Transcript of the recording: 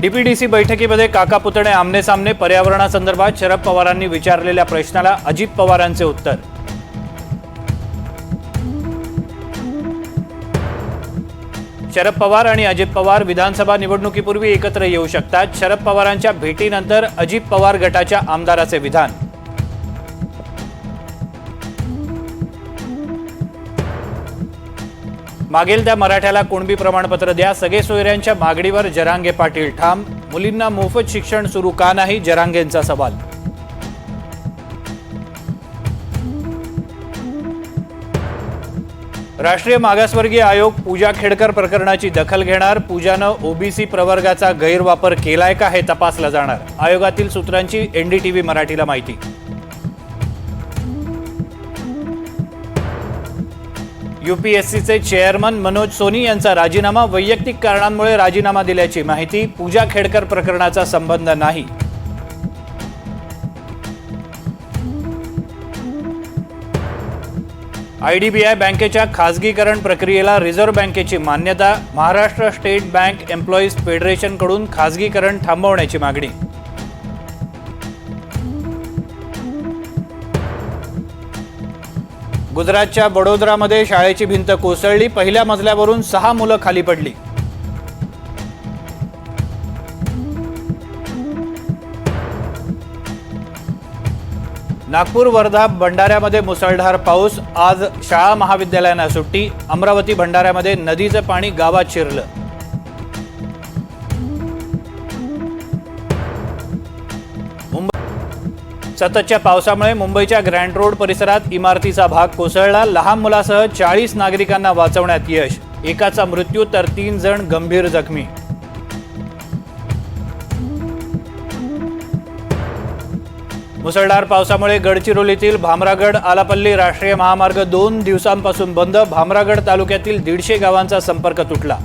DPDC बैठकीमध्ये काका पुतणे आमने सामने पर्यावरणासंदर्भात शरद पवारांनी विचारलेल्या प्रश्नाला अजित पवारांचे उत्तर। शरद पवार आणि अजित पवार विधानसभा निवडणुकीपूर्वी एकत्र येऊ शकतात। शरद पवारांच्या भेटीनंतर अजित पवार गटाच्या आमदाराचे विधान। मागेल त्या मराठ्याला कुणबी प्रमाणपत्र द्या, सगळे सोयऱ्यांच्या मागणीवर जरांगे पाटील ठाम। मुलींना मोफत शिक्षण सुरू का नाही, जरांगेंचा सवाल। राष्ट्रीय मागासवर्गीय आयोग पूजा खेडकर प्रकरणाची दखल घेणार। पूजानं ओबीसी प्रवर्गाचा गैरवापर केलाय का हे तपासलं जाणार। आयोगातील सूत्रांची एनडीटीव्ही मराठीला माहिती। यूपीएससीचे चेअरमन मनोज सोनी यांचा राजीनामा, वैयक्तिक कारणांमुळे राजीनामा दिल्याची माहिती। पूजा खेडकर प्रकरणाचा संबंध नाही। आयडीबीआय बँकेच्या खासगीकरण प्रक्रियेला रिझर्व्ह बँकेची मान्यता। महाराष्ट्र स्टेट बँक एम्प्लॉईज फेडरेशनकडून खासगीकरण थांबवण्याची मागणी। गुजरातच्या बडोदरामध्ये शाळेची भिंत कोसळली, पहिल्या मजल्यावरून 6 मुलं खाली पडली। नागपूर, वर्धा, भंडाऱ्यामध्ये मुसळधार पाऊस। आज शाळा महाविद्यालयांना सुट्टी। अमरावती, भंडाऱ्यामध्ये नदीचं पाणी गावात शिरलं। सततच्या पावसामुळे मुंबईच्या ग्रँड रोड परिसरात इमारतीचा भाग कोसळला। लहान मुलासह 40 नागरिकांना वाचवण्यात यश, एकाचा मृत्यू तर 3 जण गंभीर जखमी। मुसळधार पावसामुळे गडचिरोलीतील भामरागड आलापल्ली राष्ट्रीय महामार्ग 2 दिवसांपासून बंद। भामरागड तालुक्यातील 150 गावांचा संपर्क तुटला।